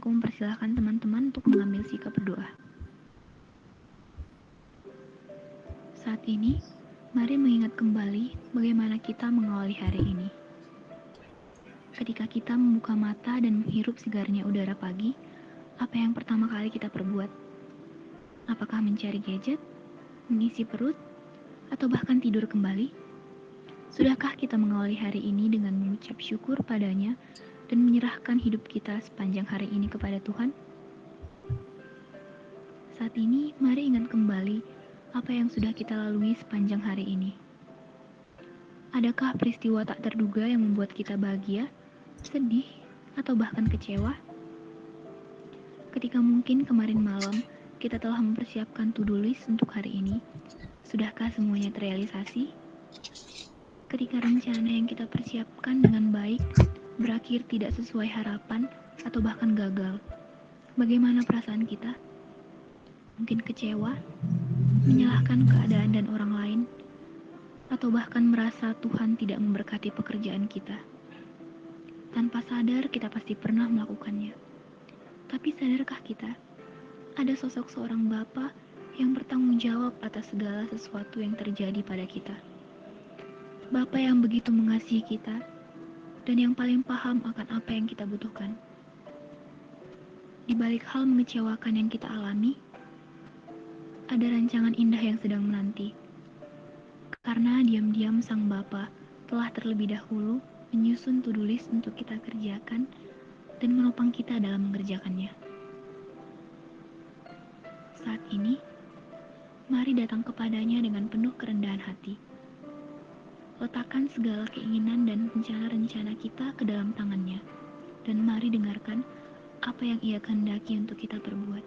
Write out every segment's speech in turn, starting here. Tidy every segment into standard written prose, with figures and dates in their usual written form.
aku mempersilahkan teman-teman untuk mengambil sikap berdoa. Saat ini, mari mengingat kembali bagaimana kita mengawali hari ini. Ketika kita membuka mata dan menghirup segarnya udara pagi, apa yang pertama kali kita perbuat? Apakah mencari gadget, mengisi perut, atau bahkan tidur kembali? Sudahkah kita mengawali hari ini dengan mengucap syukur padanya dan menyerahkan hidup kita sepanjang hari ini kepada Tuhan? Saat ini, mari ingat kembali apa yang sudah kita lalui sepanjang hari ini. Adakah peristiwa tak terduga yang membuat kita bahagia, sedih, atau bahkan kecewa? Ketika mungkin kemarin malam kita telah mempersiapkan to-do list untuk hari ini, sudahkah semuanya terrealisasi? Ketika rencana yang kita persiapkan dengan baik berakhir tidak sesuai harapan atau bahkan gagal, bagaimana perasaan kita? Mungkin kecewa, menyalahkan keadaan dan orang lain, atau bahkan merasa Tuhan tidak memberkati pekerjaan kita. Tanpa sadar kita pasti pernah melakukannya. Tapi sadarkah kita, ada sosok seorang Bapa yang bertanggung jawab atas segala sesuatu yang terjadi pada kita. Bapa yang begitu mengasihi kita dan yang paling paham akan apa yang kita butuhkan. Di balik hal mengecewakan yang kita alami, ada rancangan indah yang sedang menanti. Karena diam-diam Sang Bapa telah terlebih dahulu menyusun to-do list untuk kita kerjakan dan menopang kita dalam mengerjakannya. Saat ini, mari datang kepadanya dengan penuh kerendahan hati. Letakkan segala keinginan dan rencana-rencana kita ke dalam tangannya, dan mari dengarkan apa yang Ia kehendaki untuk kita perbuat.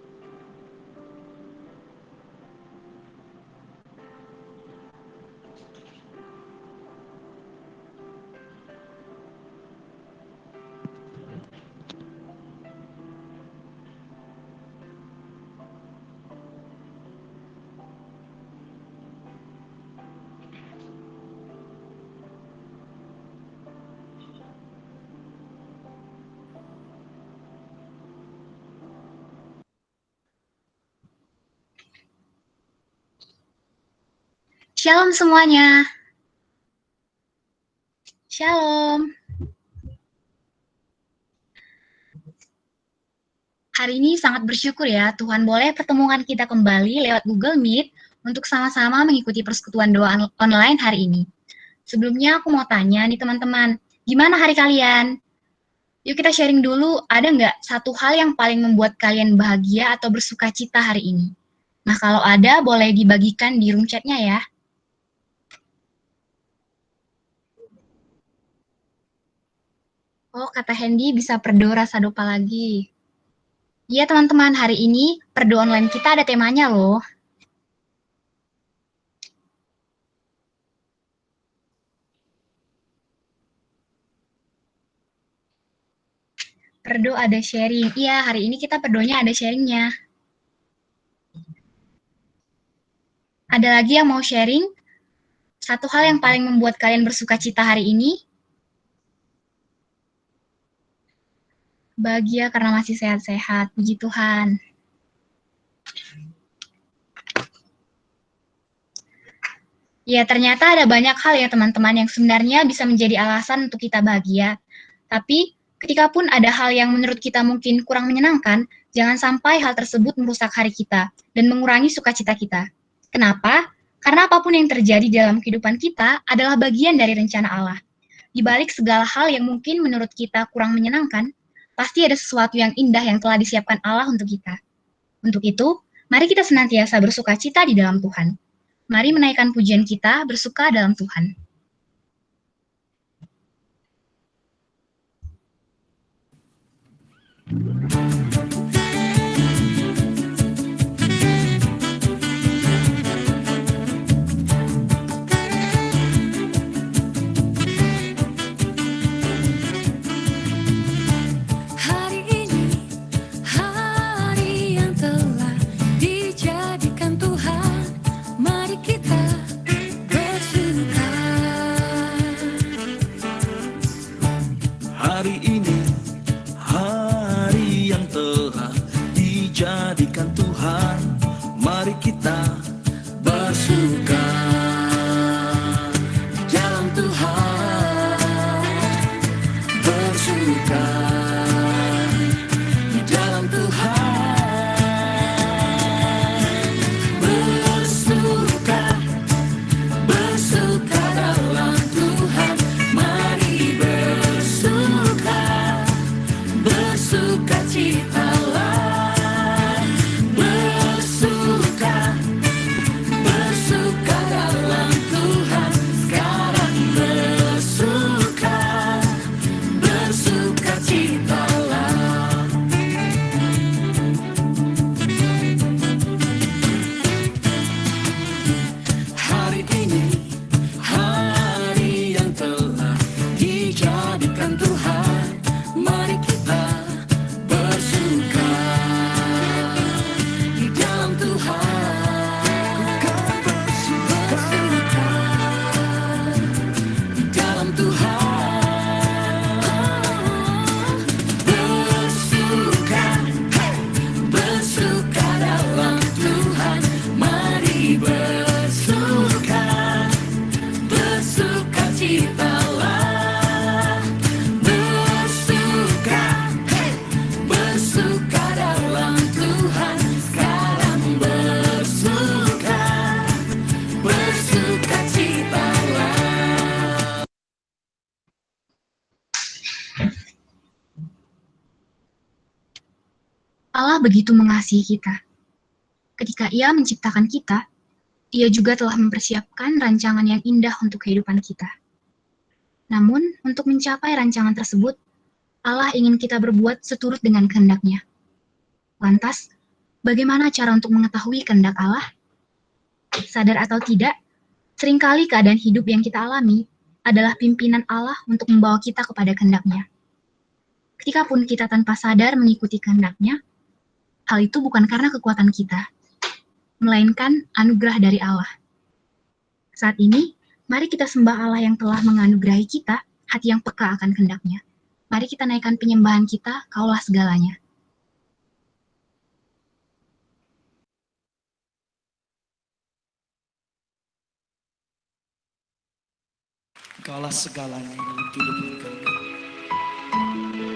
Shalom semuanya. Shalom. Hari ini sangat bersyukur ya, Tuhan boleh pertemukan kita kembali lewat Google Meet untuk sama-sama mengikuti persekutuan doa online hari ini. Sebelumnya aku mau tanya nih teman-teman, gimana hari kalian? Yuk kita sharing dulu, ada nggak satu hal yang paling membuat kalian bahagia atau bersuka cita hari ini? Nah kalau ada, boleh dibagikan di room chat-nya ya. Oh, kata Hendy bisa perdo rasa dupa lagi. Iya teman-teman, hari ini perdo online kita ada temanya loh. Perdo ada sharing. Iya, hari ini kita perdonya ada sharingnya. Ada lagi yang mau sharing? Satu hal yang paling membuat kalian bersuka cita hari ini? Bahagia karena masih sehat-sehat, puji Tuhan. Ya, ternyata ada banyak hal ya teman-teman yang sebenarnya bisa menjadi alasan untuk kita bahagia. Tapi, ketika pun ada hal yang menurut kita mungkin kurang menyenangkan, jangan sampai hal tersebut merusak hari kita dan mengurangi sukacita kita. Kenapa? Karena apapun yang terjadi dalam kehidupan kita adalah bagian dari rencana Allah. Di balik segala hal yang mungkin menurut kita kurang menyenangkan, pasti ada sesuatu yang indah yang telah disiapkan Allah untuk kita. Untuk itu, mari kita senantiasa bersuka cita di dalam Tuhan. Mari menaikkan pujian kita bersuka dalam Tuhan. Dijadikan Tuhan, mari kita bersuka dengan Tuhan, mari kita bersuka di dalam Tuhan, bersuka di dalam Tuhan, bersuka, bersuka dalam Tuhan, mari bersuka, bersuka citalah, bersuka, bersuka dalam Tuhan, sekarang bersuka, bersuka citalah. Hari ini, hari yang telah dijadikan Tuhan, mari kita bersuka di dalam Tuhan. Kau bersuka di dalam Tuhan, bersuka, bersuka dalam Tuhan, mari bersuka, bersuka citalah, bersuka, bersuka dalam Tuhan, sekarang bersuka, bersuka citalah. Allah begitu mengasihi kita. Ketika Ia menciptakan kita, Ia juga telah mempersiapkan rancangan yang indah untuk kehidupan kita. Namun, untuk mencapai rancangan tersebut, Allah ingin kita berbuat seturut dengan kehendak-Nya. Lantas, bagaimana cara untuk mengetahui kehendak Allah? Sadar atau tidak, seringkali keadaan hidup yang kita alami adalah pimpinan Allah untuk membawa kita kepada kehendak-Nya. Ketika pun kita tanpa sadar mengikuti kehendak-Nya, hal itu bukan karena kekuatan kita, melainkan anugerah dari Allah. Saat ini, mari kita sembah Allah yang telah menganugerahi kita hati yang peka akan kehendak-Nya. Mari kita naikkan penyembahan kita, Kaulah segalanya. Kaulah segalanya dalam kehidupan kami.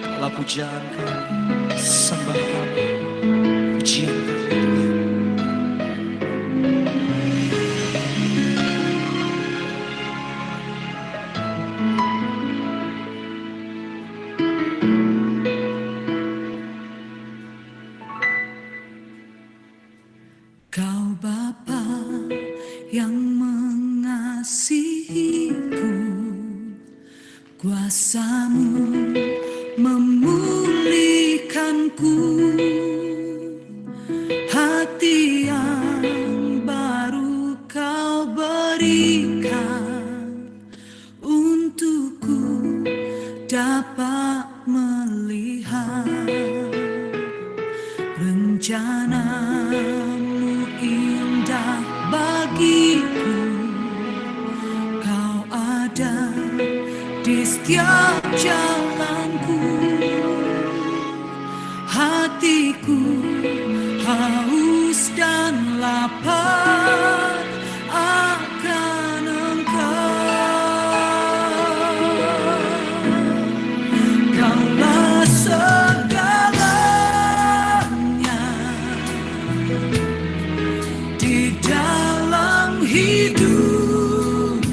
Kaulah pujian kami, sembah kami, pujian kami. Kau Bapa yang mengasihiku, kuasa-Mu memulihkanku, hati yang baru Kau berikan untukku dapat melihat rencana-Mu indah bagiku. Kau ada di setiap jalanku, hatiku haus dan lapar akan Engkau. Kaulah segalanya di dalam hidupku,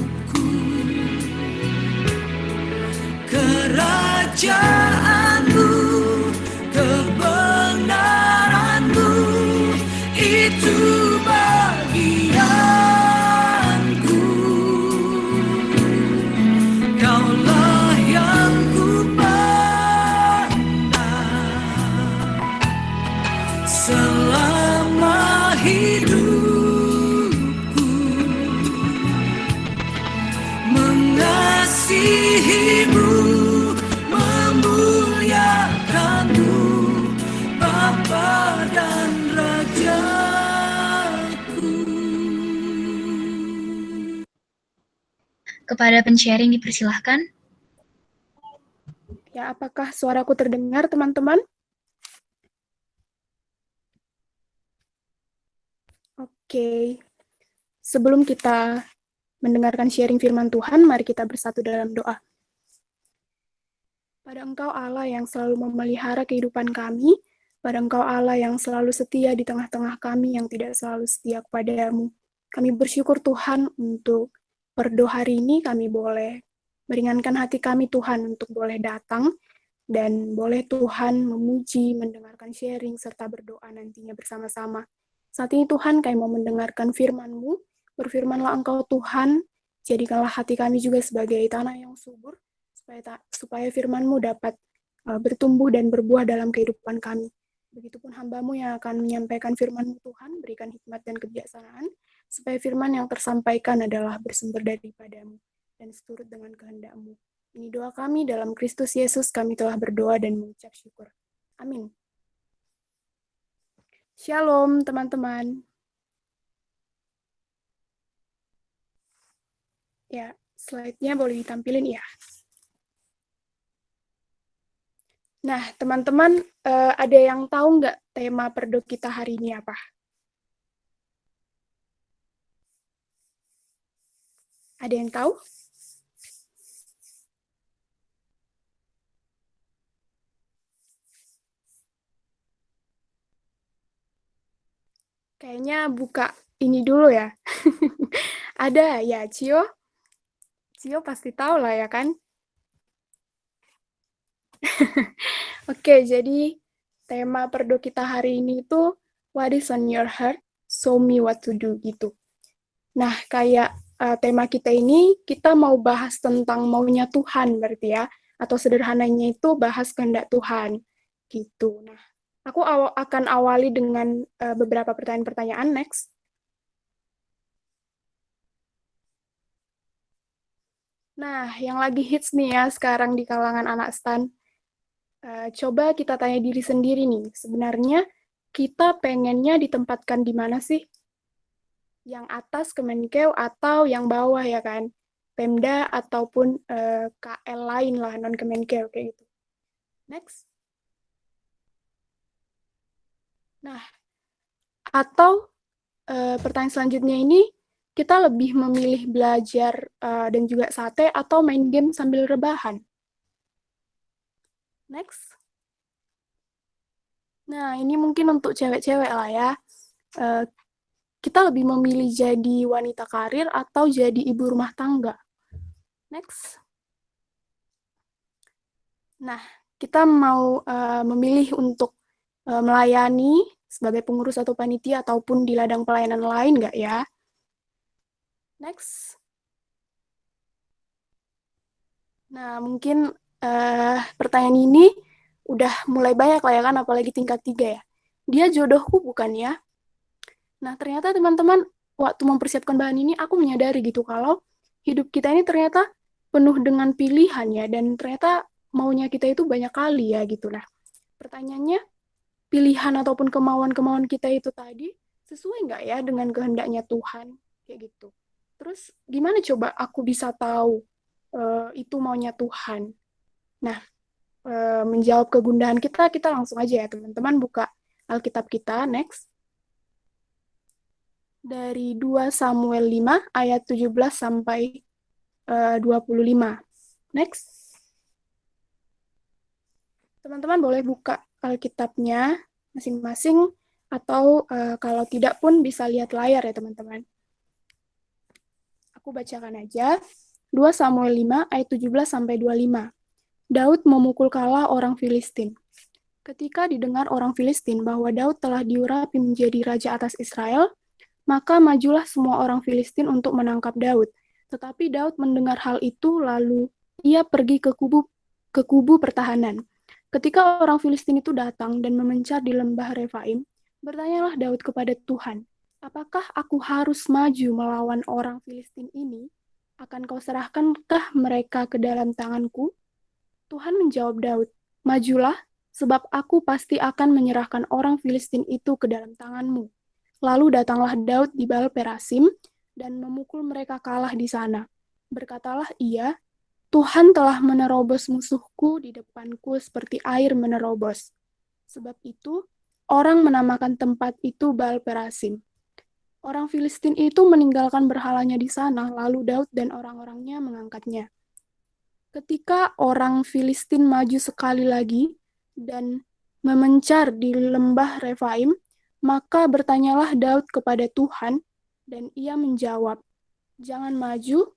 kerajaan-Mu, kebenaran-Mu, itu bagianku. Kaulah yang kupandang selama hidupku, mengasihi-Mu, memuliakan-Mu, Bapa dan Rajaku. Kepada pensharing dipersilahkan. Ya, apakah suaraku terdengar, teman-teman? Oke, sebelum kita mendengarkan sharing firman Tuhan, mari kita bersatu dalam doa. Pada Engkau Allah yang selalu memelihara kehidupan kami, pada Engkau Allah yang selalu setia di tengah-tengah kami yang tidak selalu setia kepadamu. Kami bersyukur Tuhan untuk perdoa hari ini kami boleh meringankan hati kami Tuhan untuk boleh datang dan boleh Tuhan memuji, mendengarkan sharing, serta berdoa nantinya bersama-sama. Saat ini Tuhan kami mau mendengarkan firman-Mu, berfirmanlah Engkau Tuhan, jadikanlah hati kami juga sebagai tanah yang subur, supaya firman-Mu dapat bertumbuh dan berbuah dalam kehidupan kami. Begitupun hamba-Mu yang akan menyampaikan firman-Mu Tuhan, berikan hikmat dan kebijaksanaan, supaya firman yang tersampaikan adalah bersumber daripada-Mu dan seturut dengan kehendak-Mu. Ini doa kami dalam Kristus Yesus, kami telah berdoa dan mengucap syukur. Amin. Shalom teman-teman. Ya, slide-nya boleh ditampilin ya. Nah, teman-teman, ada yang tahu nggak tema perdo kita hari ini apa? Ada yang tahu? Kayaknya buka ini dulu ya. Ada ya, Cio? Cio pasti tahu lah ya kan? Oke, jadi tema perdo kita hari ini itu What is on your heart? Show me what to do gitu. Nah, kayak tema kita ini, kita mau bahas tentang maunya Tuhan berarti ya, atau sederhananya itu bahas kehendak Tuhan gitu. Nah, aku akan awali dengan beberapa pertanyaan-pertanyaan next. Nah, yang lagi hits nih ya sekarang di kalangan anak STAN. Coba kita tanya diri sendiri nih, sebenarnya kita pengennya ditempatkan di mana sih? Yang atas Kemenkeu atau yang bawah ya kan? Pemda ataupun KL lain lah, non Kemenkeu kayak gitu. Next. Nah, atau pertanyaan selanjutnya ini, kita lebih memilih belajar dan juga sate atau main game sambil rebahan? Next. Nah, ini mungkin untuk cewek-cewek lah ya. Kita lebih memilih jadi wanita karir atau jadi ibu rumah tangga? Next. Nah, kita mau memilih untuk melayani sebagai pengurus atau panitia ataupun di ladang pelayanan lain nggak ya? Next. Nah, mungkin pertanyaan ini udah mulai banyak lah ya kan, apalagi tingkat 3 ya. Dia jodohku bukan ya? Nah, ternyata teman-teman, waktu mempersiapkan bahan ini, aku menyadari gitu kalau hidup kita ini ternyata penuh dengan pilihan ya, dan ternyata maunya kita itu banyak kali ya gitu. Nah, pertanyaannya, pilihan ataupun kemauan-kemauan kita itu tadi sesuai nggak ya dengan kehendaknya Tuhan? Kayak gitu. Terus gimana coba aku bisa tahu itu maunya Tuhan? Nah, menjawab kegundahan kita langsung aja ya teman-teman buka Alkitab kita, next. Dari 2 Samuel 5 ayat 17 sampai 25. Next. Teman-teman boleh buka Alkitabnya masing-masing atau kalau tidak pun bisa lihat layar ya teman-teman. Aku bacakan aja. 2 Samuel 5 ayat 17 sampai 25. Daud memukul kalah orang Filistin. Ketika didengar orang Filistin bahwa Daud telah diurapi menjadi raja atas Israel, maka majulah semua orang Filistin untuk menangkap Daud. Tetapi Daud mendengar hal itu, lalu ia pergi ke kubu pertahanan. Ketika orang Filistin itu datang dan memencar di lembah Refaim, bertanyalah Daud kepada Tuhan, apakah aku harus maju melawan orang Filistin ini? Akan kau serahkankah mereka ke dalam tanganku? Tuhan menjawab Daud, majulah, sebab aku pasti akan menyerahkan orang Filistin itu ke dalam tanganmu. Lalu datanglah Daud di Baal Perasim dan memukul mereka kalah di sana. Berkatalah ia, Tuhan telah menerobos musuhku di depanku seperti air menerobos. Sebab itu, orang menamakan tempat itu Baal Perasim. Orang Filistin itu meninggalkan berhalanya di sana, lalu Daud dan orang-orangnya mengangkatnya. Ketika orang Filistin maju sekali lagi dan memencar di lembah Refaim, maka bertanyalah Daud kepada Tuhan, dan ia menjawab, "Jangan maju,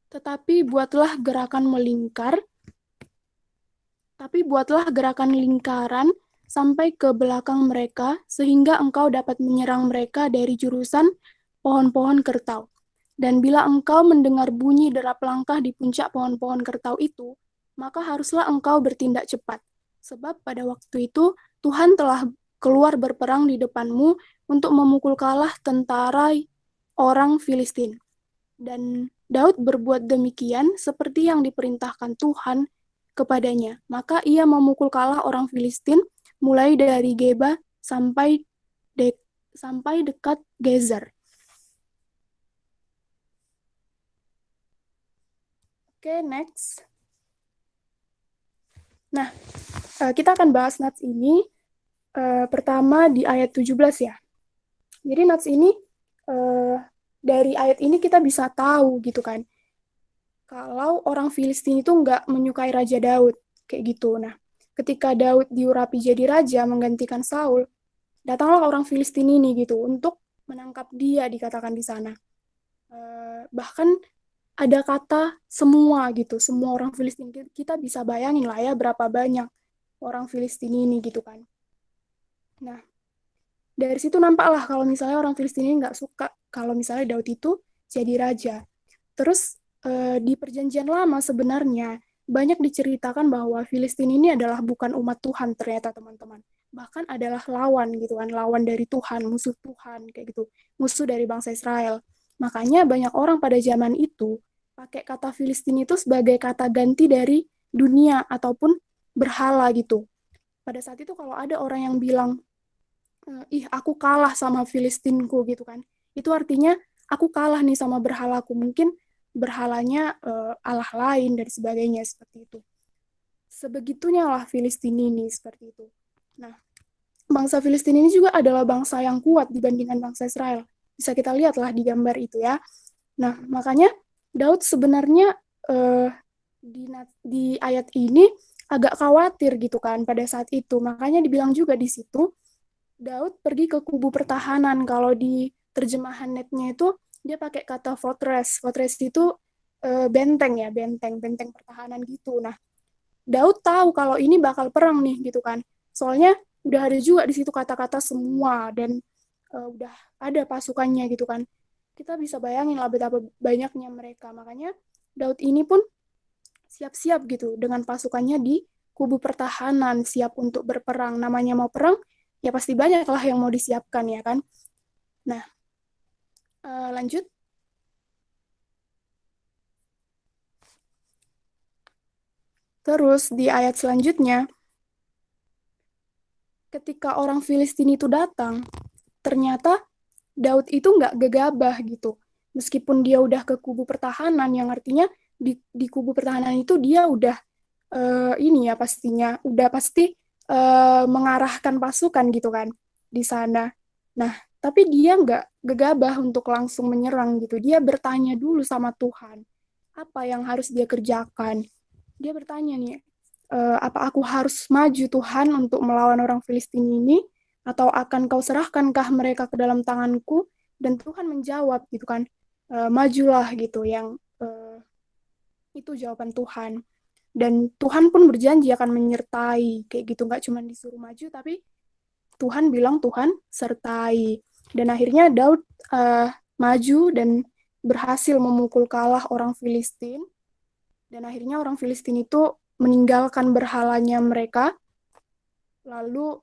tetapi buatlah gerakan lingkaran sampai ke belakang mereka, sehingga engkau dapat menyerang mereka dari jurusan pohon-pohon kertau. Dan bila engkau mendengar bunyi derap langkah di puncak pohon-pohon kertau itu, maka haruslah engkau bertindak cepat. Sebab pada waktu itu Tuhan telah keluar berperang di depanmu untuk memukul kalah tentara orang Filistin." Dan Daud berbuat demikian seperti yang diperintahkan Tuhan kepadanya. Maka ia memukul kalah orang Filistin mulai dari Geba sampai dekat Gezer. Oke, next. Nah, kita akan bahas nats ini pertama di ayat 17 ya. Jadi nats ini dari ayat ini kita bisa tahu gitu kan, kalau orang Filistin itu nggak menyukai Raja Daud, kayak gitu. Nah, ketika Daud diurapi jadi raja menggantikan Saul, datanglah orang Filistin ini gitu untuk menangkap dia, dikatakan di sana. Bahkan ada kata semua gitu, semua orang Filistin. Kita bisa bayangin lah ya berapa banyak orang Filistin ini gitu kan. Nah, dari situ nampaklah kalau misalnya orang Filistin ini nggak suka kalau misalnya Daud itu jadi raja. Terus di perjanjian lama sebenarnya banyak diceritakan bahwa Filistin ini adalah bukan umat Tuhan ternyata teman-teman. Bahkan adalah lawan gitu kan, lawan dari Tuhan, musuh Tuhan kayak gitu, musuh dari bangsa Israel. Makanya banyak orang pada zaman itu pakai kata Filistin itu sebagai kata ganti dari dunia ataupun berhala gitu. Pada saat itu kalau ada orang yang bilang, "Ih, aku kalah sama Filistinku," gitu kan. Itu artinya aku kalah nih sama berhalaku. Mungkin berhalanya Allah lain dan sebagainya seperti itu. Sebegitunya lah Filistin ini seperti itu. Nah, bangsa Filistin ini juga adalah bangsa yang kuat dibandingkan bangsa Israel. Bisa kita lihatlah di gambar itu ya. Nah, makanya Daud sebenarnya di ayat ini agak khawatir gitu kan pada saat itu. Makanya dibilang juga di situ, Daud pergi ke kubu pertahanan. Kalau di terjemahan netnya itu dia pakai kata fortress. Fortress itu benteng ya, benteng pertahanan gitu. Nah, Daud tahu kalau ini bakal perang nih gitu kan. Soalnya udah ada juga di situ kata-kata semua dan udah ada pasukannya gitu kan. Kita bisa bayangin lah betapa banyaknya mereka. Makanya Daud ini pun siap-siap gitu dengan pasukannya di kubu pertahanan, siap untuk berperang. Namanya mau perang, ya pasti banyak lah yang mau disiapkan ya kan. Nah, lanjut. Terus di ayat selanjutnya, ketika orang Filistin itu datang, ternyata Daud itu nggak gegabah gitu. Meskipun dia udah ke kubu pertahanan, yang artinya di kubu pertahanan itu dia udah ini ya pastinya, udah pasti mengarahkan pasukan gitu kan di sana. Nah, tapi dia nggak gegabah untuk langsung menyerang gitu. Dia bertanya dulu sama Tuhan, apa yang harus dia kerjakan. Dia bertanya nih, apa aku harus maju Tuhan untuk melawan orang Filistin ini? Atau akan kau serahkankah mereka ke dalam tanganku? Dan Tuhan menjawab gitu kan, majulah gitu, yang itu jawaban Tuhan. Dan Tuhan pun berjanji akan menyertai kayak gitu, nggak cuma disuruh maju tapi Tuhan bilang Tuhan sertai. Dan akhirnya Daud maju dan berhasil memukul kalah orang Filistin. Dan akhirnya orang Filistin itu meninggalkan berhalanya mereka, lalu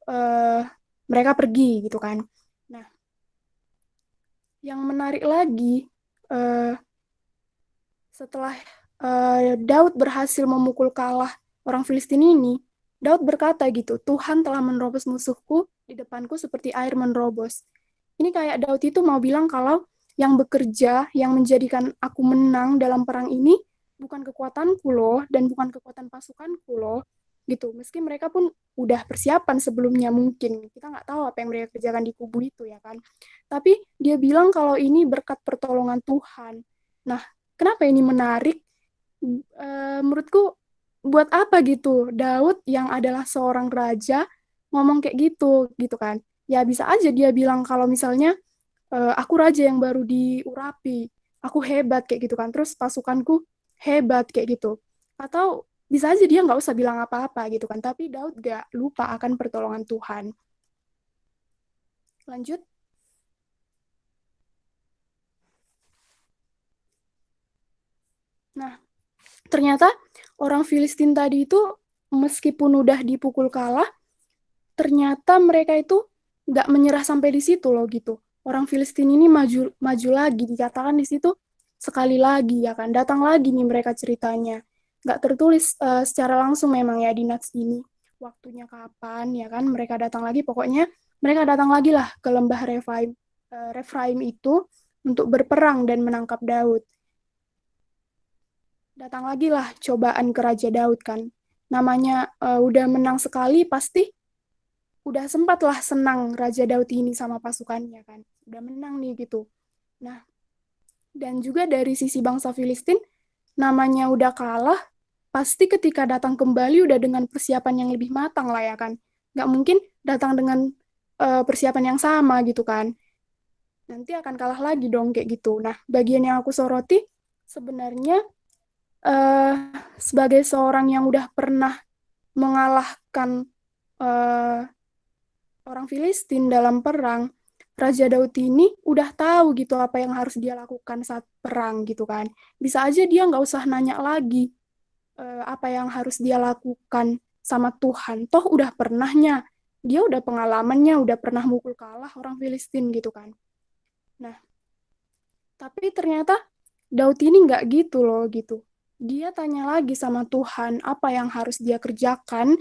mereka pergi gitu kan. Nah, yang menarik lagi, setelah Daud berhasil memukul kalah orang Filistin ini, Daud berkata gitu, Tuhan telah menerobos musuhku di depanku seperti air menerobos. Ini kayak Daud itu mau bilang kalau yang bekerja, yang menjadikan aku menang dalam perang ini, bukan kekuatanku loh, dan bukan kekuatan pasukanku loh, gitu. Meski mereka pun udah persiapan sebelumnya mungkin. Kita nggak tahu apa yang mereka kerjakan di kubu itu ya kan. Tapi dia bilang kalau ini berkat pertolongan Tuhan. Nah, kenapa ini menarik? Menurutku buat apa gitu Daud yang adalah seorang raja ngomong kayak gitu kan. Ya bisa aja dia bilang kalau misalnya aku raja yang baru diurapi, aku hebat kayak gitu kan. Terus pasukanku hebat kayak gitu. Atau bisa aja dia nggak usah bilang apa-apa gitu kan. Tapi Daud gak lupa akan pertolongan Tuhan. Lanjut. Nah, ternyata orang Filistin tadi itu meskipun udah dipukul kalah, ternyata mereka itu nggak menyerah sampai di situ loh gitu. Orang Filistin ini maju maju lagi, dikatakan di situ sekali lagi ya kan, datang lagi nih mereka ceritanya. Nggak tertulis secara langsung memang ya di Nats ini waktunya kapan ya kan mereka datang lagi. Pokoknya mereka datang lagi lah ke lembah Refraim itu untuk berperang dan menangkap Daud. Datang lagi lah cobaan ke Raja Daud kan. Namanya udah menang sekali pasti udah sempat lah senang Raja Daud ini sama pasukannya kan. Udah menang nih gitu. Nah, dan juga dari sisi bangsa Filistin, namanya udah kalah, pasti ketika datang kembali udah dengan persiapan yang lebih matang lah ya kan. Nggak mungkin datang dengan persiapan yang sama gitu kan. Nanti akan kalah lagi dong kayak gitu. Nah, bagian yang aku soroti sebenarnya eh, sebagai seorang yang udah pernah mengalahkan eh, orang Filistin dalam perang, Raja Daud ini udah tahu gitu apa yang harus dia lakukan saat perang gitu kan. Bisa aja dia nggak usah nanya lagi apa yang harus dia lakukan sama Tuhan. Toh udah pernahnya, dia udah pengalamannya, udah pernah mukul kalah orang Filistin gitu kan. Nah, tapi ternyata Daud ini nggak gitu loh gitu. Dia tanya lagi sama Tuhan apa yang harus dia kerjakan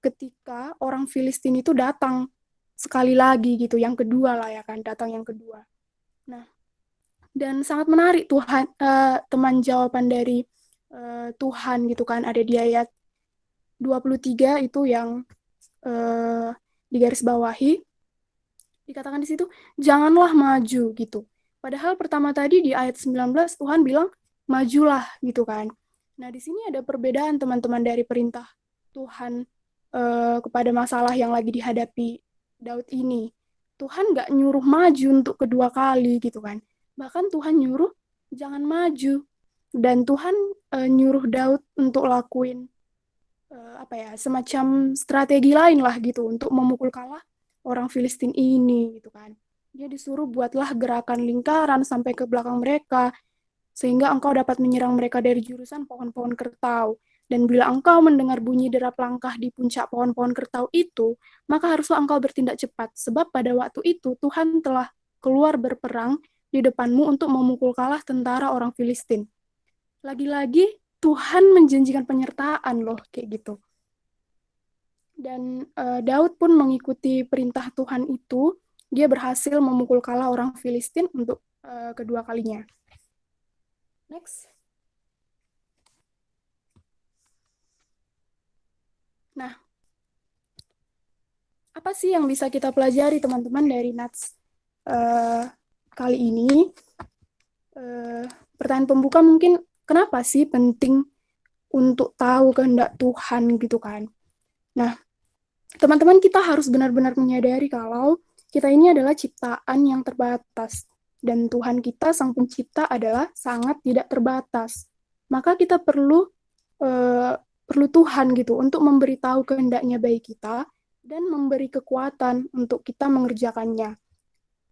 ketika orang Filistin itu datang sekali lagi gitu, yang kedua lah ya kan, datang yang kedua. Nah, dan sangat menarik Tuhan teman jawaban dari Tuhan gitu kan, ada di ayat 23 itu yang di garis bawahi dikatakan di situ janganlah maju gitu. Padahal pertama tadi di ayat 19 Tuhan bilang majulah gitu kan. Nah, di sini ada perbedaan teman-teman dari perintah Tuhan kepada masalah yang lagi dihadapi Daud ini. Tuhan nggak nyuruh maju untuk kedua kali gitu kan. Bahkan Tuhan nyuruh jangan maju. Dan Tuhan nyuruh Daud untuk lakuin apa ya, semacam strategi lain lah gitu untuk memukul kalah orang Filistin ini gitu kan. Dia disuruh buatlah gerakan lingkaran sampai ke belakang mereka sehingga engkau dapat menyerang mereka dari jurusan pohon-pohon kertau. Dan bila engkau mendengar bunyi derap langkah di puncak pohon-pohon kertau itu, maka haruslah engkau bertindak cepat, sebab pada waktu itu Tuhan telah keluar berperang di depanmu untuk memukul kalah tentara orang Filistin. Lagi-lagi Tuhan menjanjikan penyertaan loh, kayak gitu. Dan Daud pun mengikuti perintah Tuhan itu, dia berhasil memukul kalah orang Filistin untuk kedua kalinya. Next. Nah, apa sih yang bisa kita pelajari teman-teman dari Nats kali ini? Pertanyaan pembuka mungkin, kenapa sih penting untuk tahu kehendak Tuhan gitu kan? Nah, teman-teman kita harus benar-benar menyadari kalau kita ini adalah ciptaan yang terbatas. Dan Tuhan kita, Sang Pencipta, adalah sangat tidak terbatas. Maka kita perlu Tuhan gitu untuk memberitahu kehendaknya bagi kita dan memberi kekuatan untuk kita mengerjakannya.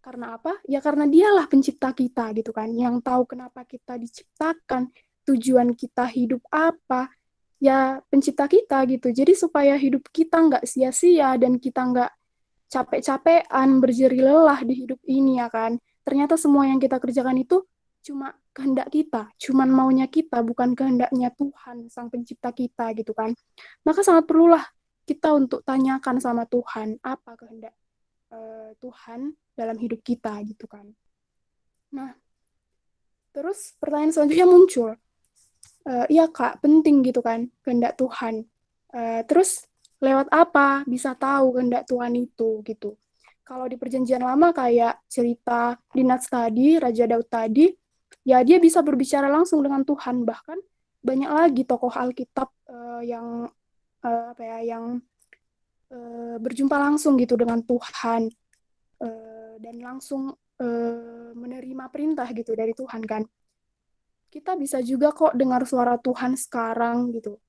Karena apa? Ya karena dialah pencipta kita gitu kan, yang tahu kenapa kita diciptakan, tujuan kita hidup apa, ya pencipta kita gitu. Jadi supaya hidup kita nggak sia-sia dan kita nggak capek-capean, berjeri lelah di hidup ini ya kan. Ternyata semua yang kita kerjakan itu cuma kehendak kita, cuman maunya kita, bukan kehendaknya Tuhan, Sang Pencipta kita gitu kan. Maka sangat perlulah kita untuk tanyakan sama Tuhan, apa kehendak Tuhan dalam hidup kita gitu kan. Nah, terus pertanyaan selanjutnya muncul. Iya Kak, penting gitu kan kehendak Tuhan. Terus lewat apa bisa tahu kehendak Tuhan itu gitu. Kalau di Perjanjian Lama kayak cerita di Nats tadi, Raja Daud tadi, ya dia bisa berbicara langsung dengan Tuhan. Bahkan banyak lagi tokoh Alkitab yang yang berjumpa langsung gitu dengan Tuhan dan langsung menerima perintah gitu dari Tuhan kan. Kita bisa juga kok dengar suara Tuhan sekarang gitu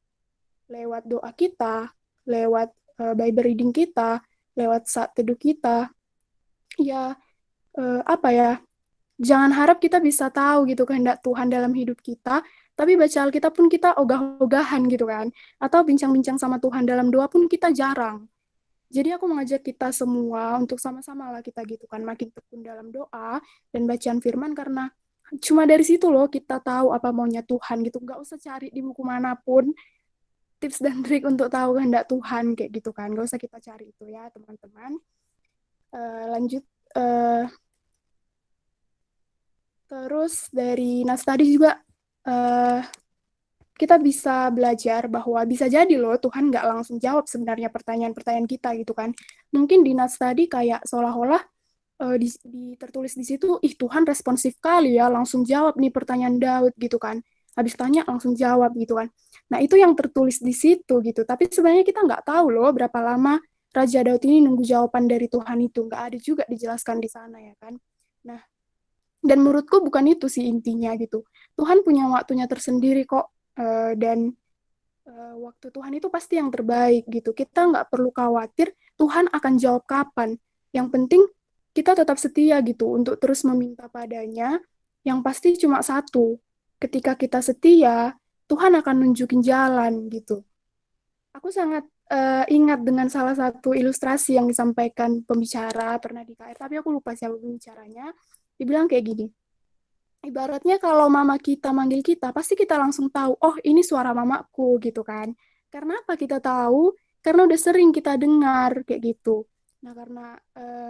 lewat doa kita, lewat Bible reading kita, lewat saat teduh kita. Ya apa ya? Jangan harap kita bisa tahu gitu kehendak Tuhan dalam hidup kita, tapi baca Alkitab pun kita ogah-ogahan gitu kan. Atau bincang-bincang sama Tuhan dalam doa pun kita jarang. Jadi aku mengajak kita semua untuk sama-sama lah kita gitu kan, makin tekun dalam doa dan bacaan firman karena cuma dari situ loh kita tahu apa maunya Tuhan gitu. Nggak usah cari di buku manapun tips dan trik untuk tahu kehendak Tuhan kayak gitu kan. Nggak usah kita cari itu ya teman-teman. Lanjut. Terus dari Nas tadi juga kita bisa belajar bahwa bisa jadi loh Tuhan nggak langsung jawab sebenarnya pertanyaan-pertanyaan kita gitu kan. Mungkin di Nas tadi kayak seolah-olah tertulis di situ, ih Tuhan responsif kali ya, langsung jawab nih pertanyaan Daud gitu kan. Habis tanya langsung jawab gitu kan. Nah itu yang tertulis di situ gitu. Tapi sebenarnya kita nggak tahu loh berapa lama Raja Daud ini nunggu jawaban dari Tuhan itu. Nggak ada juga dijelaskan di sana ya kan. Nah, dan menurutku bukan itu sih intinya gitu. Tuhan punya waktunya tersendiri kok. Dan waktu Tuhan itu pasti yang terbaik gitu. Kita nggak perlu khawatir Tuhan akan jawab kapan. Yang penting kita tetap setia gitu untuk terus meminta padanya. Yang pasti cuma satu. Ketika kita setia, Tuhan akan nunjukin jalan gitu. Aku sangat ingat dengan salah satu ilustrasi yang disampaikan pembicara pernah di KR, tapi aku lupa siapa pembicaranya. Dibilang kayak gini, ibaratnya kalau mama kita manggil kita, pasti kita langsung tahu, oh ini suara mamaku gitu kan. Karena apa kita tahu? Karena udah sering kita dengar kayak gitu. Nah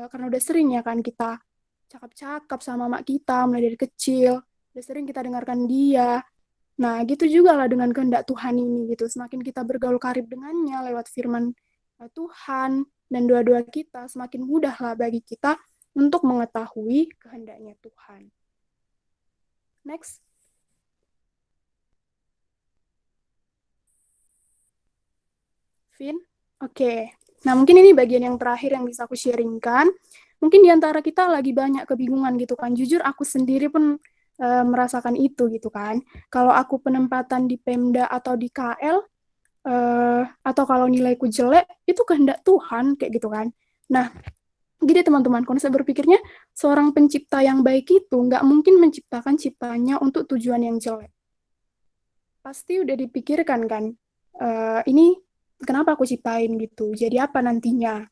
karena udah sering ya kan kita cakap-cakap sama mama kita mulai dari kecil, udah sering kita dengarkan dia. Nah, gitu juga lah dengan kehendak Tuhan ini gitu. Semakin kita bergaul karib dengannya lewat firman Tuhan dan doa-doa kita, semakin mudah lah bagi kita untuk mengetahui kehendaknya Tuhan. Next. Vin? Oke. Nah, mungkin ini bagian yang terakhir yang bisa aku sharingkan. Mungkin di antara kita lagi banyak kebingungan gitu kan. Jujur aku sendiri pun merasakan itu gitu kan. Kalau aku penempatan di Pemda atau di KL, atau kalau nilaiku jelek, itu kehendak Tuhan kayak gitu kan. Nah, gini teman-teman, konsep berpikirnya seorang pencipta yang baik itu nggak mungkin menciptakan ciptanya untuk tujuan yang jelek. Pasti udah dipikirkan kan, ini kenapa aku ciptain gitu, jadi apa nantinya.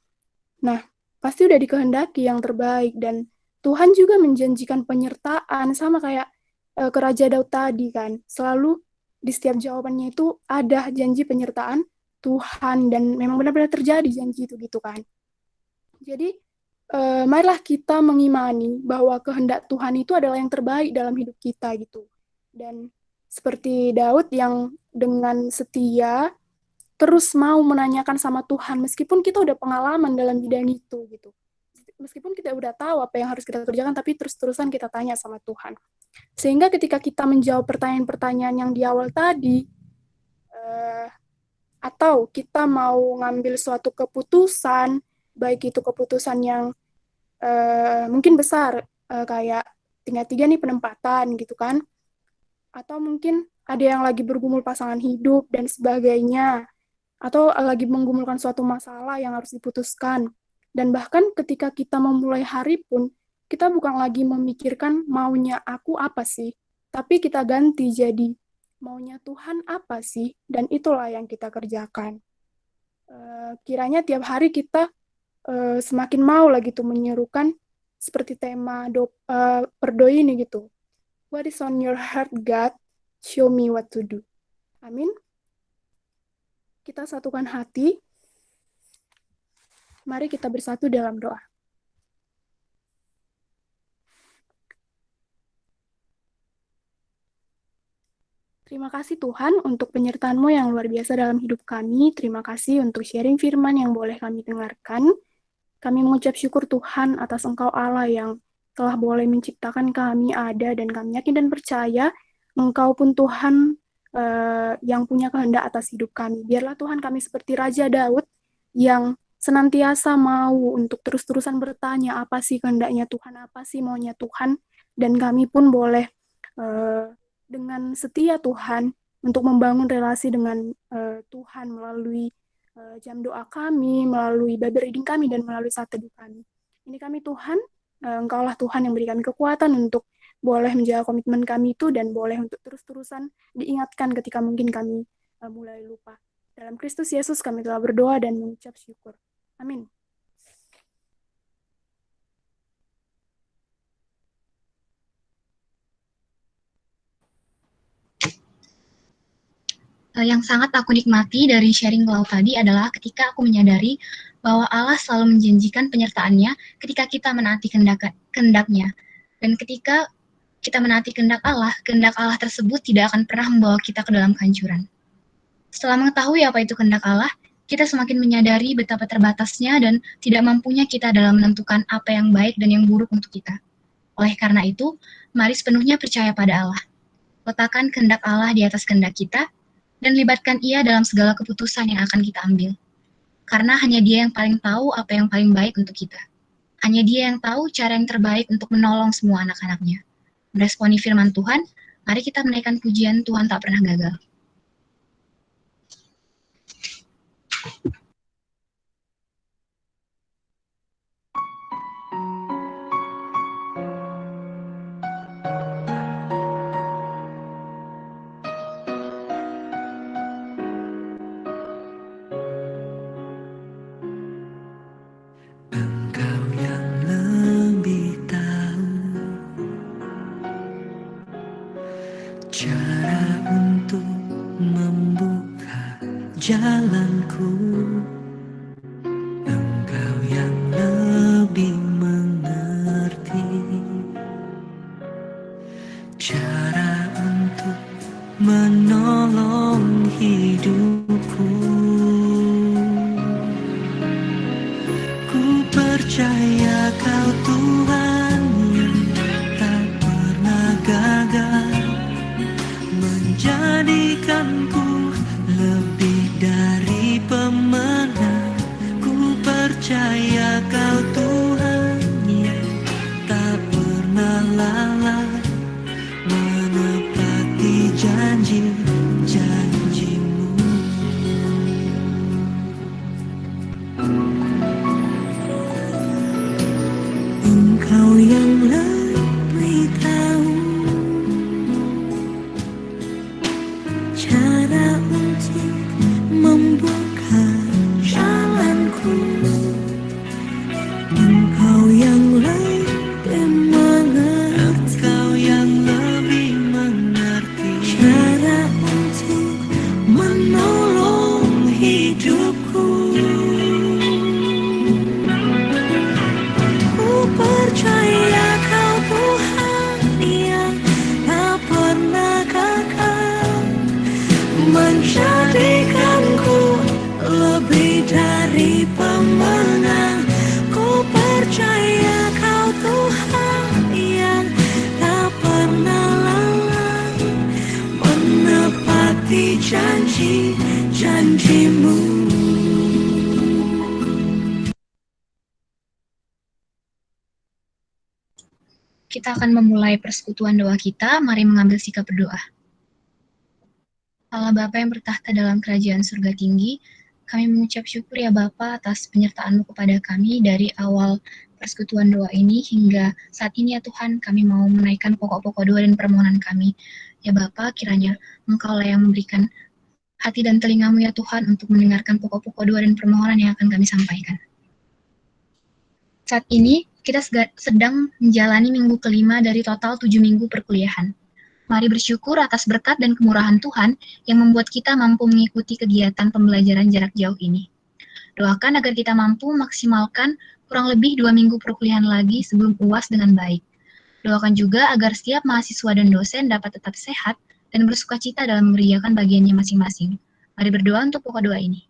Nah, pasti udah dikehendaki yang terbaik dan Tuhan juga menjanjikan penyertaan sama kayak ke Raja Daud tadi kan. Selalu di setiap jawabannya itu ada janji penyertaan Tuhan dan memang benar-benar terjadi janji itu gitu kan. Jadi marilah kita mengimani bahwa kehendak Tuhan itu adalah yang terbaik dalam hidup kita gitu. Dan seperti Daud yang dengan setia terus mau menanyakan sama Tuhan meskipun kita udah pengalaman dalam bidang itu gitu. Meskipun kita udah tahu apa yang harus kita kerjakan tapi terus-terusan kita tanya sama Tuhan. Sehingga ketika kita menjawab pertanyaan-pertanyaan yang di awal tadi atau kita mau ngambil suatu keputusan, baik itu keputusan yang mungkin besar kayak tingkat 3 nih penempatan gitu kan, atau mungkin ada yang lagi bergumul pasangan hidup dan sebagainya, atau lagi menggumulkan suatu masalah yang harus diputuskan. Dan bahkan ketika kita memulai hari pun, kita bukan lagi memikirkan maunya aku apa sih, tapi kita ganti jadi maunya Tuhan apa sih, dan itulah yang kita kerjakan. Kiranya tiap hari kita semakin mau lagi tuh menyerukan seperti tema perdoi ini gitu. What is on your heart, God? Show me what to do. Amin. Kita satukan hati. Mari kita bersatu dalam doa. Terima Terima kasih Tuhan untuk penyertaan-Mu yang luar biasa dalam hidup kami. Terima kasih untuk sharing firman yang boleh kami dengarkan. Kami mengucap syukur Tuhan atas Engkau Allah yang telah boleh menciptakan kami ada, dan kami yakin dan percaya Engkau pun Tuhan yang punya kehendak atas hidup kami. Biarlah Tuhan kami seperti Raja Daud yang senantiasa mau untuk terus-terusan bertanya, apa sih kehendaknya Tuhan, apa sih maunya Tuhan, dan kami pun boleh dengan setia Tuhan untuk membangun relasi dengan Tuhan melalui jam doa kami, melalui Bible reading kami, dan melalui saat teduh kami. Ini kami Tuhan, Engkaulah Tuhan yang beri kami kekuatan untuk boleh menjaga komitmen kami itu, dan boleh untuk terus-terusan diingatkan ketika mungkin kami mulai lupa. Dalam Kristus Yesus kami telah berdoa dan mengucap syukur. Amin. Yang sangat aku nikmati dari sharing Lau tadi adalah ketika aku menyadari bahwa Allah selalu menjanjikan penyertaannya ketika kita menaati kehendak-Nya. Dan ketika kita menaati kehendak Allah tersebut tidak akan pernah membawa kita ke dalam kehancuran. Setelah mengetahui apa itu kehendak Allah, kita semakin menyadari betapa terbatasnya dan tidak mampunya kita dalam menentukan apa yang baik dan yang buruk untuk kita. Oleh karena itu, mari sepenuhnya percaya pada Allah. Letakkan kehendak Allah di atas kehendak kita, dan libatkan Ia dalam segala keputusan yang akan kita ambil. Karena hanya Dia yang paling tahu apa yang paling baik untuk kita. Hanya Dia yang tahu cara yang terbaik untuk menolong semua anak-anak-Nya. Meresponi firman Tuhan, mari kita menaikkan pujian Tuhan tak pernah gagal. Engkau yang lebih tahu cara untuk membuka jalanku. Engkau yang lebih mengerti cara untuk menolong hidupku. Ku percaya Kau Tuhan yang tak pernah gagal, menjadikanku lebih dari pemenang. Ku percaya Kau Tuhan yang tak pernah lalai, menepati janji-janji-Mu. Engkau yang lebih tahu cara untuk membuka jalanku. Engkau yang lebih mengerti, Engkau yang lebih mengerti cara untuk menolong hidupku. Ku percaya Kau Tuhan yang tak pernah gagal, menjadikanku lebih dari pemenang. Ku percaya Kau Tuhan yang tak pernah lalai, menepati janji-janji-Mu. Kita akan memulai persekutuan doa kita. Mari mengambil sikap berdoa. Allah Bapa yang bertahta dalam kerajaan surga tinggi, kami mengucap syukur ya Bapa atas penyertaan-Mu kepada kami dari awal persekutuan doa ini hingga saat ini ya Tuhan. Kami mau menaikkan pokok-pokok doa dan permohonan kami. Ya Bapa, kiranya Engkau-lah yang memberikan hati dan telinga-Mu ya Tuhan untuk mendengarkan pokok-pokok doa dan permohonan yang akan kami sampaikan. Saat ini kita sedang menjalani minggu kelima dari total 7 minggu perkuliahan. Mari bersyukur atas berkat dan kemurahan Tuhan yang membuat kita mampu mengikuti kegiatan pembelajaran jarak jauh ini. Doakan agar kita mampu maksimalkan kurang lebih 2 minggu perkuliahan lagi sebelum UAS dengan baik. Doakan juga agar setiap mahasiswa dan dosen dapat tetap sehat dan bersukacita dalam mengerjakan bagiannya masing-masing. Mari berdoa untuk pokok doa ini.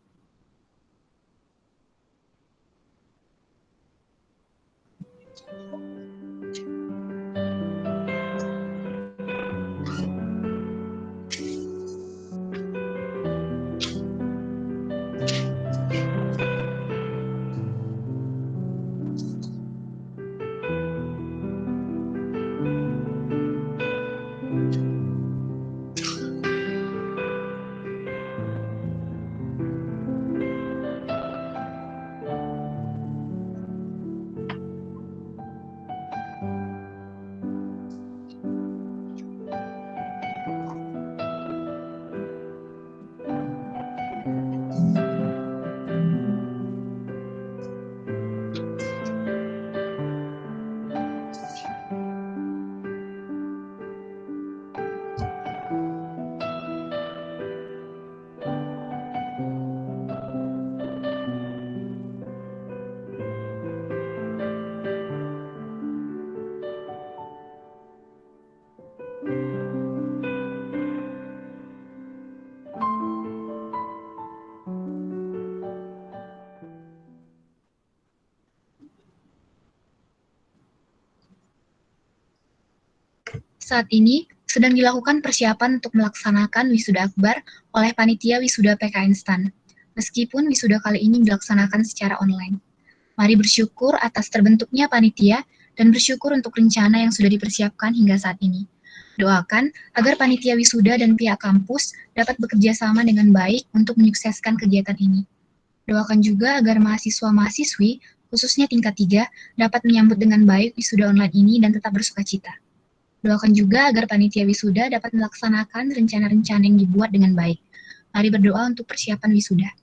Saat ini sedang dilakukan persiapan untuk melaksanakan wisuda akbar oleh panitia wisuda PKN STAN, meskipun wisuda kali ini dilaksanakan secara online. Mari bersyukur atas terbentuknya panitia dan bersyukur untuk rencana yang sudah dipersiapkan hingga saat ini. Doakan agar panitia wisuda dan pihak kampus dapat bekerja sama dengan baik untuk menyukseskan kegiatan ini. Doakan juga agar mahasiswa-mahasiswi, khususnya tingkat 3, dapat menyambut dengan baik wisuda online ini dan tetap bersukacita. Doakan juga agar panitia wisuda dapat melaksanakan rencana-rencana yang dibuat dengan baik. Mari berdoa untuk persiapan wisuda.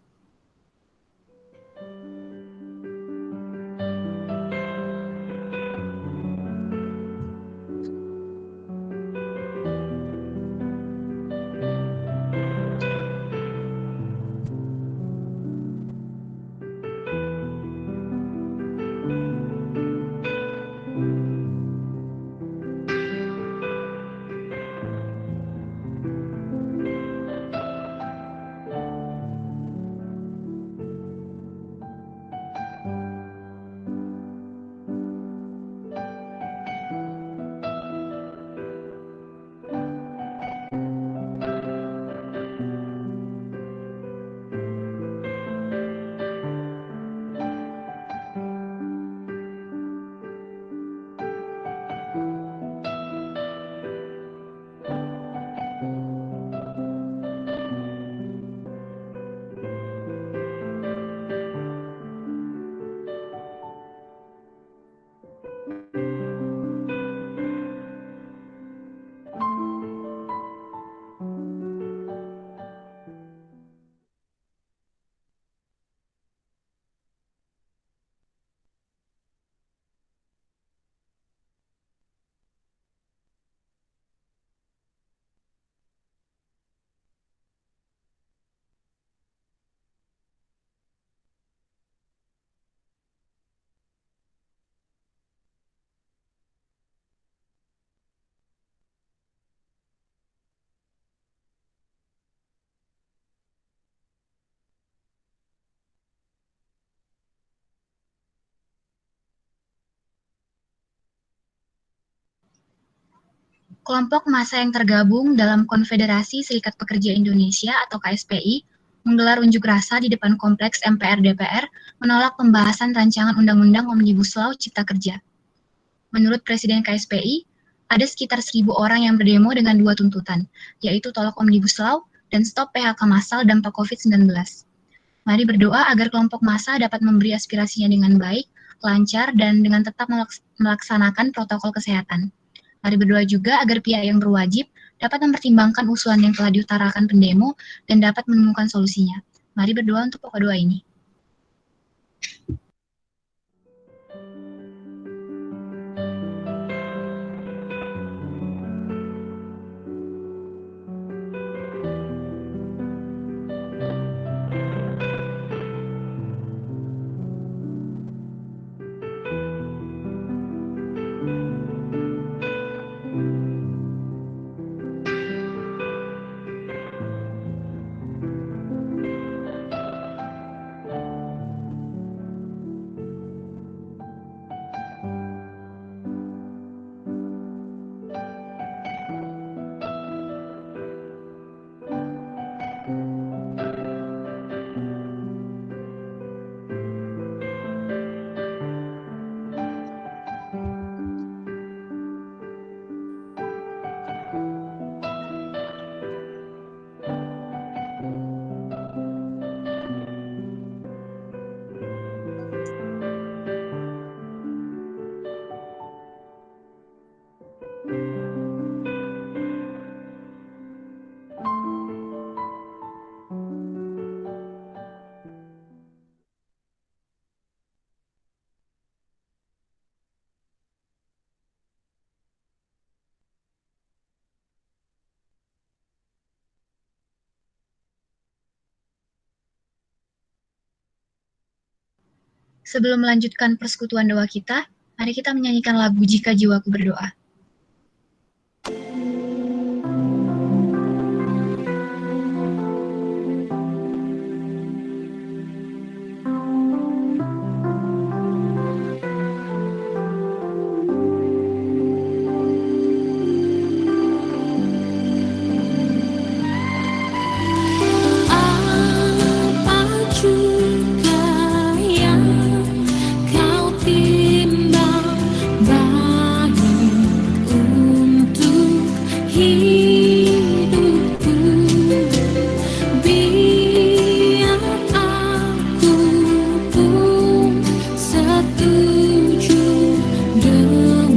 Kelompok massa yang tergabung dalam Konfederasi Serikat Pekerja Indonesia atau KSPI menggelar unjuk rasa di depan kompleks MPR DPR menolak pembahasan rancangan Undang-Undang Omnibus Law Cipta Kerja. Menurut Presiden KSPI, ada sekitar 1.000 orang yang berdemo dengan 2 tuntutan, yaitu tolak Omnibus Law dan stop PHK massal dampak COVID-19. Mari berdoa agar kelompok massa dapat memberi aspirasinya dengan baik, lancar, dan dengan tetap melaksanakan protokol kesehatan. Mari berdoa juga agar pihak yang berwajib dapat mempertimbangkan usulan yang telah diutarakan pendemo dan dapat menemukan solusinya. Mari berdoa untuk pokok doa ini. Sebelum melanjutkan persekutuan doa kita, mari kita menyanyikan lagu Jika Jiwaku Berdoa. Apa juga yang kau timbang baik untuk hidupku, biar aku pun setuju dengan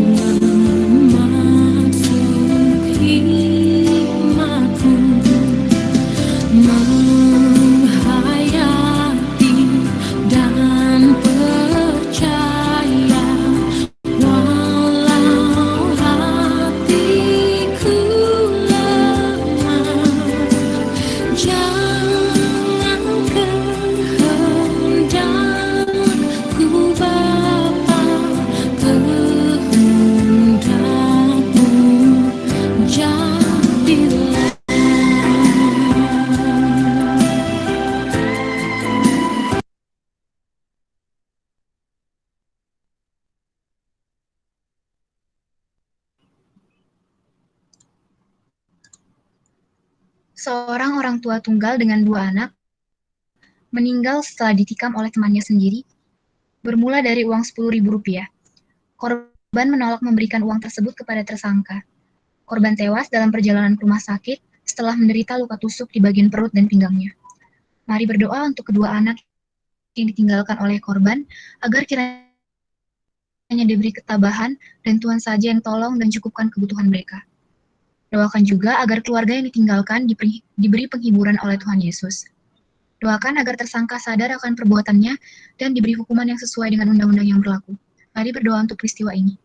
maksud hikmatku, menghayati dan percaya walau hatiku lemah. Jangan kehendakku Bapa, kehendakmu jadilah. Seorang orang tua tunggal dengan 2 anak meninggal setelah ditikam oleh temannya sendiri, bermula dari uang Rp10.000. Korban menolak memberikan uang tersebut kepada tersangka. Korban tewas dalam perjalanan ke rumah sakit setelah menderita luka tusuk di bagian perut dan pinggangnya. Mari berdoa untuk kedua anak yang ditinggalkan oleh korban, agar kiranya diberi ketabahan dan Tuhan saja yang tolong dan cukupkan kebutuhan mereka. Doakan juga agar keluarga yang ditinggalkan diberi penghiburan oleh Tuhan Yesus. Doakan agar tersangka sadar akan perbuatannya dan diberi hukuman yang sesuai dengan undang-undang yang berlaku. Mari berdoa untuk peristiwa ini.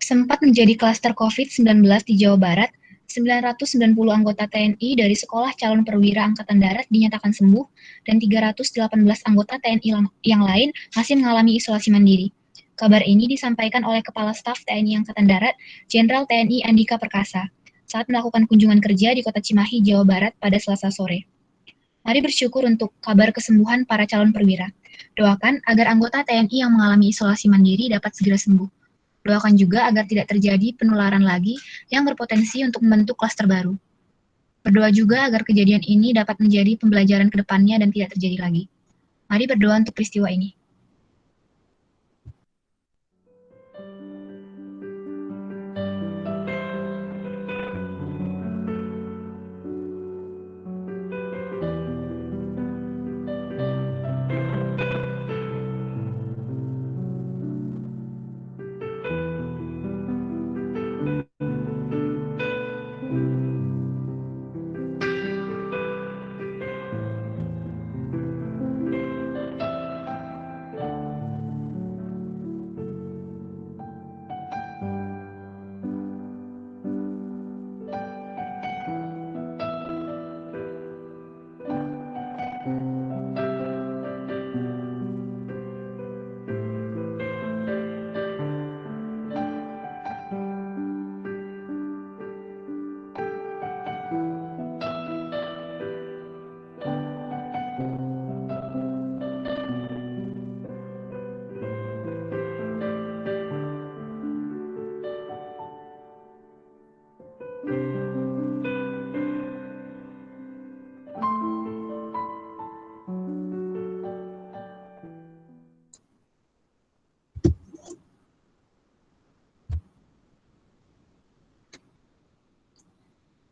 Sempat menjadi klaster COVID-19 di Jawa Barat, 990 anggota TNI dari Sekolah Calon Perwira Angkatan Darat dinyatakan sembuh, dan 318 anggota TNI yang lain masih mengalami isolasi mandiri. Kabar ini disampaikan oleh Kepala Staf TNI Angkatan Darat, Jenderal TNI Andika Perkasa, saat melakukan kunjungan kerja di Kota Cimahi, Jawa Barat pada Selasa sore. Mari bersyukur untuk kabar kesembuhan para calon perwira. Doakan agar anggota TNI yang mengalami isolasi mandiri dapat segera sembuh. Doakan juga agar tidak terjadi penularan lagi yang berpotensi untuk membentuk klaster baru. Berdoa juga agar kejadian ini dapat menjadi pembelajaran ke depannya dan tidak terjadi lagi. Mari berdoa untuk peristiwa ini.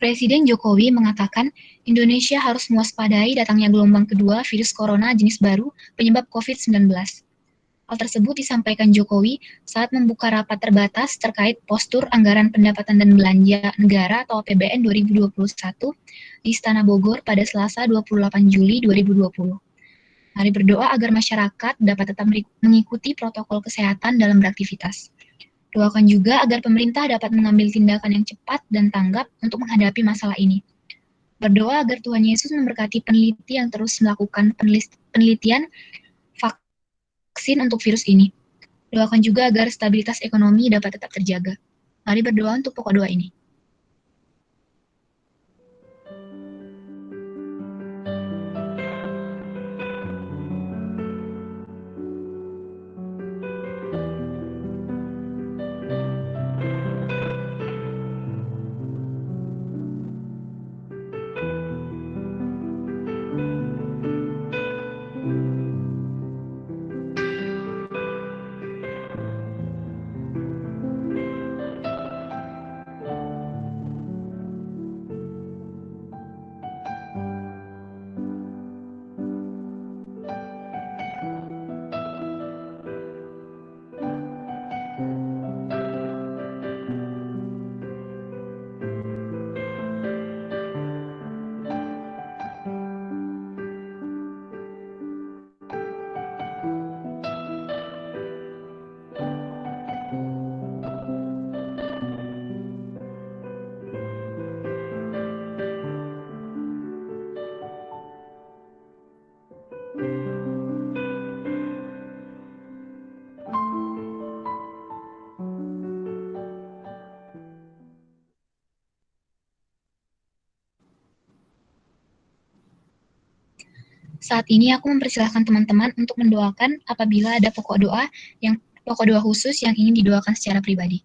Presiden Jokowi mengatakan Indonesia harus mewaspadai datangnya gelombang kedua virus corona jenis baru penyebab COVID-19. Hal tersebut disampaikan Jokowi saat membuka rapat terbatas terkait postur anggaran pendapatan dan belanja negara atau APBN 2021 di Istana Bogor pada Selasa 28 Juli 2020. Mari berdoa agar masyarakat dapat tetap mengikuti protokol kesehatan dalam beraktivitas. Doakan juga agar pemerintah dapat mengambil tindakan yang cepat dan tanggap untuk menghadapi masalah ini. Berdoa agar Tuhan Yesus memberkati peneliti yang terus melakukan penelitian vaksin untuk virus ini. Doakan juga agar stabilitas ekonomi dapat tetap terjaga. Mari berdoa untuk pokok doa ini. Saat ini aku mempersilahkan teman-teman untuk mendoakan apabila ada pokok doa khusus yang ingin didoakan secara pribadi.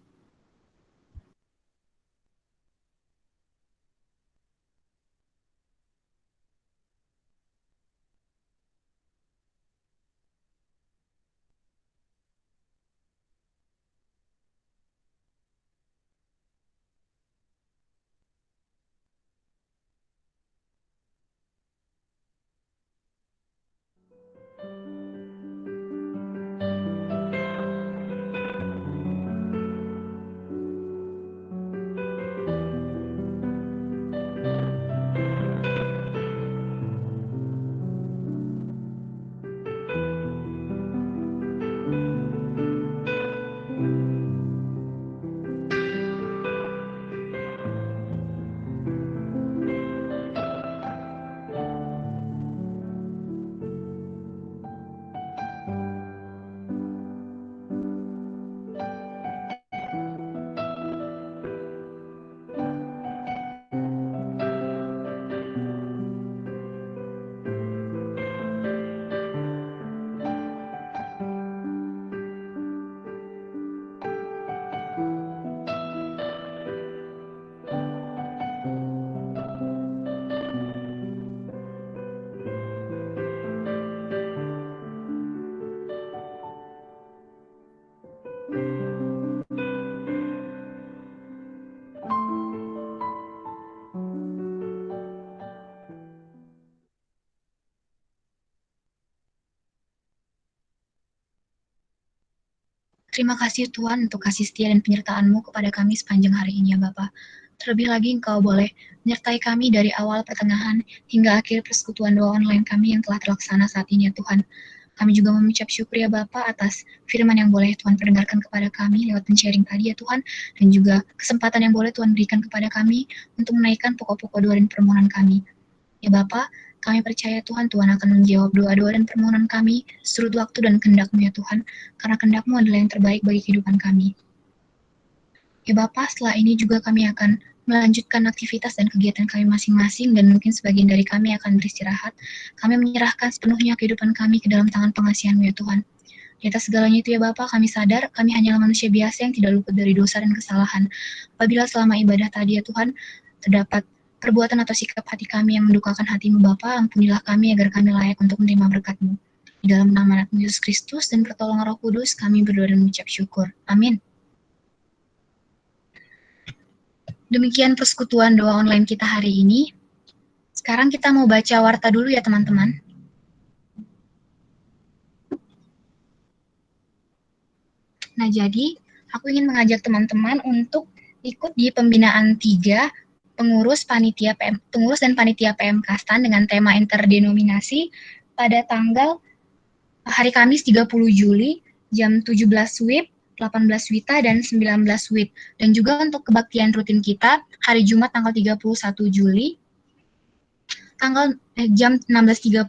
Terima kasih Tuhan untuk kasih setia dan penyertaan-Mu kepada kami sepanjang hari ini ya Bapa. Terlebih lagi Engkau boleh menyertai kami dari awal pertengahan hingga akhir persekutuan doa online kami yang telah terlaksana saat ini ya Tuhan. Kami juga mengucap syukur ya Bapa atas firman yang boleh Tuhan perdengarkan kepada kami lewat sharing tadi ya Tuhan. Dan juga kesempatan yang boleh Tuhan berikan kepada kami untuk menaikkan pokok-pokok doa dan permohonan kami. Ya Bapa, kami percaya Tuhan akan menjawab doa-doa dan permohonan kami seturut waktu dan kehendak-Mu ya Tuhan, karena kehendak-Mu adalah yang terbaik bagi kehidupan kami. Ya Bapa, setelah ini juga kami akan melanjutkan aktivitas dan kegiatan kami masing-masing dan mungkin sebagian dari kami akan beristirahat. Kami menyerahkan sepenuhnya kehidupan kami ke dalam tangan pengasihan-Mu ya Tuhan. Di atas segalanya itu ya Bapa, kami sadar kami hanyalah manusia biasa yang tidak luput dari dosa dan kesalahan. Apabila selama ibadah tadi ya Tuhan, terdapat perbuatan atau sikap hati kami yang mendukakan hati-Mu Bapa, ampunilah kami agar kami layak untuk menerima berkat-Mu. Di dalam nama anak Yesus Kristus dan pertolongan Roh Kudus, kami berdoa dan mengucap syukur. Amin. Demikian persekutuan doa online kita hari ini. Sekarang kita mau baca warta dulu ya teman-teman. Nah, jadi aku ingin mengajak teman-teman untuk ikut di pembinaan 3 pengurus dan panitia PM Kastan dengan tema interdenominasi pada tanggal hari Kamis 30 Juli jam 17 WIB, 18 WITA, dan 19 WIB. Dan juga untuk kebaktian rutin kita hari Jumat tanggal 31 Juli jam 16.30